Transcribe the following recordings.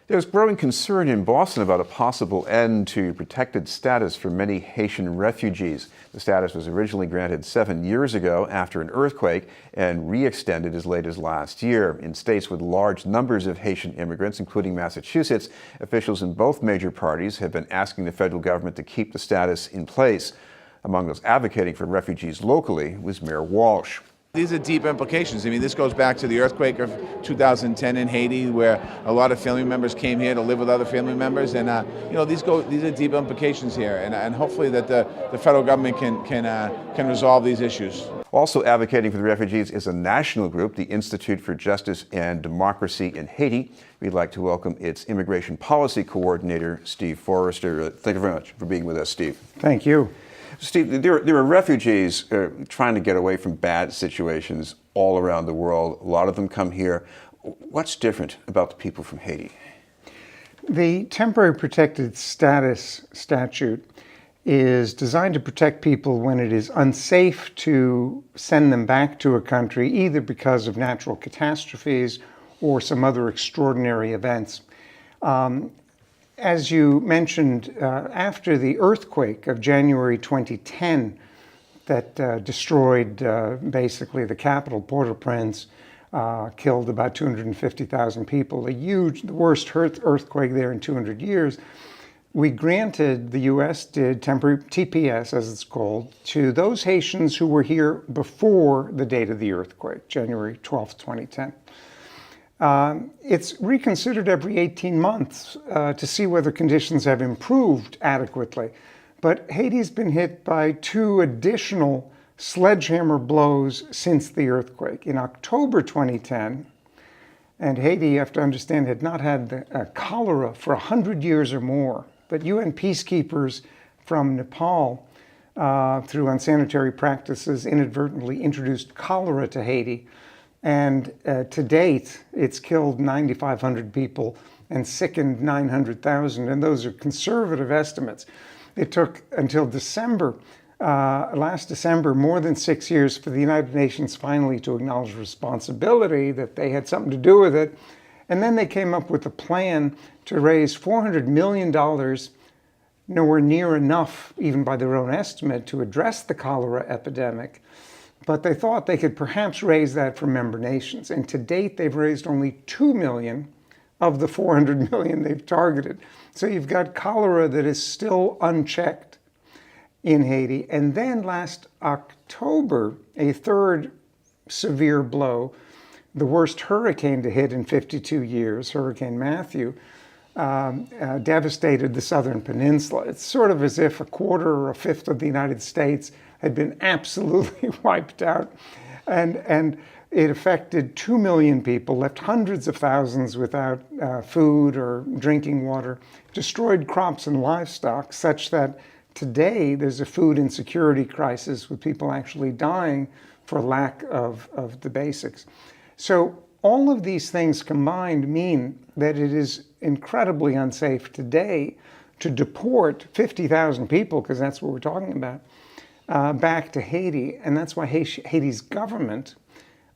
There's growing concern in Boston about a possible end to protected status for many Haitian refugees. The status was originally granted 7 years ago after an earthquake and re-extended as late as last year. In states with large numbers of Haitian immigrants, including Massachusetts, officials in both major parties have been asking the federal government to keep the status in place. Among those advocating for refugees locally was Mayor Walsh. These are deep implications. I mean, this goes back to the earthquake of 2010 in Haiti, where a lot of family members came here to live with other family members, and these are deep implications here, and hopefully that the federal government can resolve these issues. Also advocating for the refugees is a national group, the Institute for Justice and Democracy in Haiti. We'd like to welcome its immigration policy coordinator, Steve Forrester. Thank you very much for being with us, Steve. Thank you. Steve, there are refugees trying to get away from bad situations all around the world. A lot of them come here. What's different about the people from Haiti? The temporary protected status statute is designed to protect people when it is unsafe to send them back to a country, either because of natural catastrophes or some other extraordinary events. As you mentioned, after the earthquake of January 2010 that destroyed basically the capital, Port-au-Prince, killed about 250,000 people, the worst earthquake there in 200 years, we granted, the U.S. did, temporary TPS, as it's called, to those Haitians who were here before the date of the earthquake, January 12, 2010. It's reconsidered every 18 months to see whether conditions have improved adequately. But Haiti's been hit by 2 additional sledgehammer blows since the earthquake. In October 2010, and Haiti, you have to understand, had not had cholera for 100 years or more. But UN peacekeepers from Nepal, through unsanitary practices, inadvertently introduced cholera to Haiti. And to date, it's killed 9,500 people and sickened 900,000. And those are conservative estimates. It took until December, last December, more than 6 years for the United Nations finally to acknowledge responsibility, that they had something to do with it. And then they came up with a plan to raise $400 million, nowhere near enough, even by their own estimate, to address the cholera epidemic. But they thought they could perhaps raise that from member nations. And to date, they've raised only $2 million of the $400 million they've targeted. So you've got cholera that is still unchecked in Haiti. And then last October, a third severe blow, the worst hurricane to hit in 52 years, Hurricane Matthew, devastated the southern peninsula. It's sort of as if a quarter or a fifth of the United States had been absolutely wiped out. And it affected 2 million people, left hundreds of thousands without food or drinking water, destroyed crops and livestock, such that today there's a food insecurity crisis with people actually dying for lack of the basics. So all of these things combined mean that it is incredibly unsafe today to deport 50,000 people, because that's what we're talking about, back to Haiti. And that's why Haiti's government,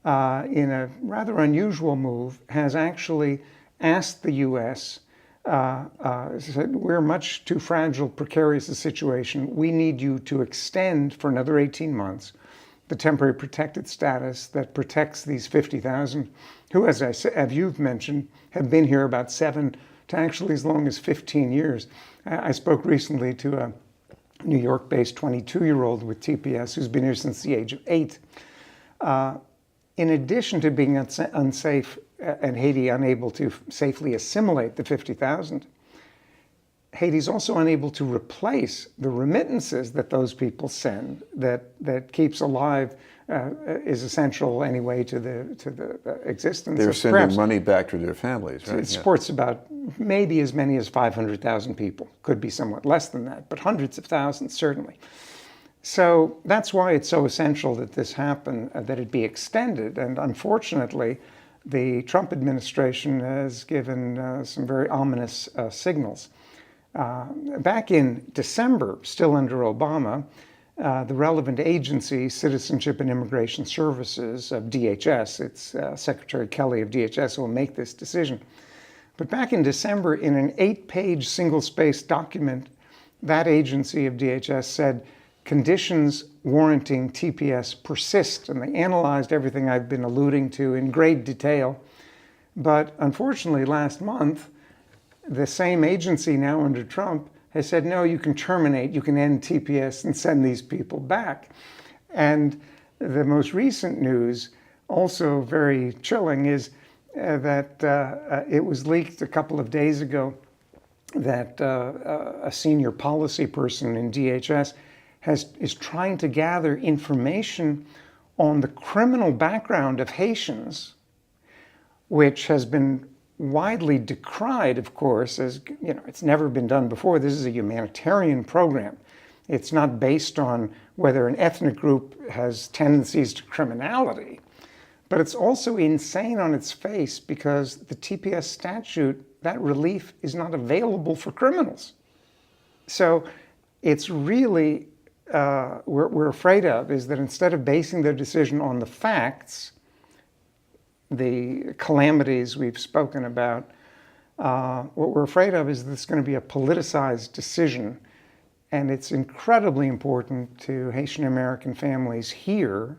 in a rather unusual move, has actually asked the U.S., said, we're much too fragile, precarious a situation. We need you to extend for another 18 months the temporary protected status that protects these 50,000 who, as you've mentioned, have been here about 7 to actually as long as 15 years. I spoke recently to a New York-based 22-year-old with TPS who's been here since the age of 8. In addition to being unsafe and Haiti unable to safely assimilate the 50,000, Haiti's also unable to replace the remittances that those people send that keeps alive, is essential anyway to the existence. They're sending money back to their families, right? It supports about maybe as many as 500,000 people. Could be somewhat less than that, but hundreds of thousands certainly. So that's why it's so essential that this happen, that it be extended. And unfortunately, the Trump administration has given some very ominous signals. Back in December, still under Obama, the relevant agency, Citizenship and Immigration Services of DHS, it's Secretary Kelly of DHS who will make this decision, But back in December, in an 8-page single-spaced document, that agency of DHS said conditions warranting TPS persist, and they analyzed everything I've been alluding to in great detail. But unfortunately, last month, the same agency now under Trump has said, no, you can terminate, you can end TPS and send these people back. And the most recent news, also very chilling, is that it was leaked a couple of days ago that a senior policy person in DHS is trying to gather information on the criminal background of Haitians, which has been widely decried, of course, as it's never been done before. This is a humanitarian program. It's not based on whether an ethnic group has tendencies to criminality, but it's also insane on its face because the TPS statute, that relief is not available for criminals. So it's really, we're afraid of is that instead of basing their decision on the facts, the calamities we've spoken about, what we're afraid of is that it's going to be a politicized decision. And it's incredibly important to Haitian American families here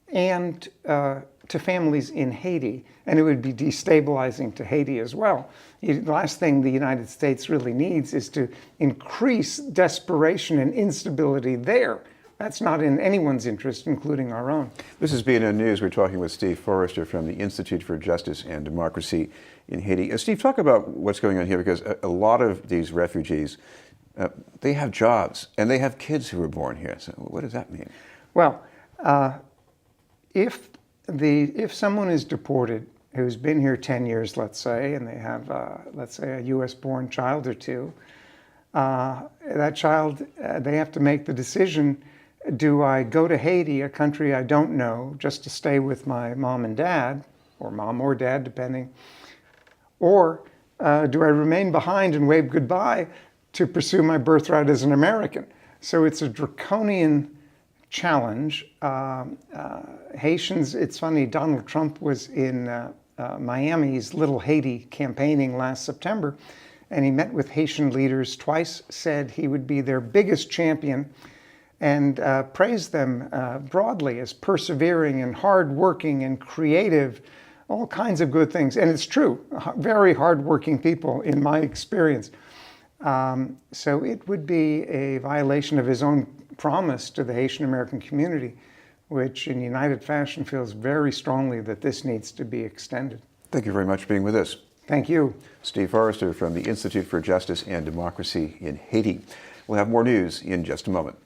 and to families in Haiti. And it would be destabilizing to Haiti as well. The last thing the United States really needs is to increase desperation and instability there. That's not in anyone's interest, including our own. This is BNN News. We're talking with Steve Forrester from the Institute for Justice and Democracy in Haiti. Steve, talk about what's going on here, because a lot of these refugees, they have jobs and they have kids who were born here. So what does that mean? Well, if someone is deported who's been here 10 years, let's say, and they have, let's say, a U.S.-born child or two, that child, they have to make the decision, do I go to Haiti, a country I don't know, just to stay with my mom and dad, or mom or dad, depending, or do I remain behind and wave goodbye to pursue my birthright as an American? So it's a draconian challenge. Haitians, it's funny, Donald Trump was in Miami's Little Haiti campaigning last September, and he met with Haitian leaders twice, said he would be their biggest champion, and praised them broadly as persevering and hardworking and creative, all kinds of good things. And it's true, very hardworking people in my experience. So it would be a violation of his own promise to the Haitian American community, which in united fashion feels very strongly that this needs to be extended. Thank you very much for being with us. Thank you. Steve Forrester from the Institute for Justice and Democracy in Haiti. We'll have more news in just a moment.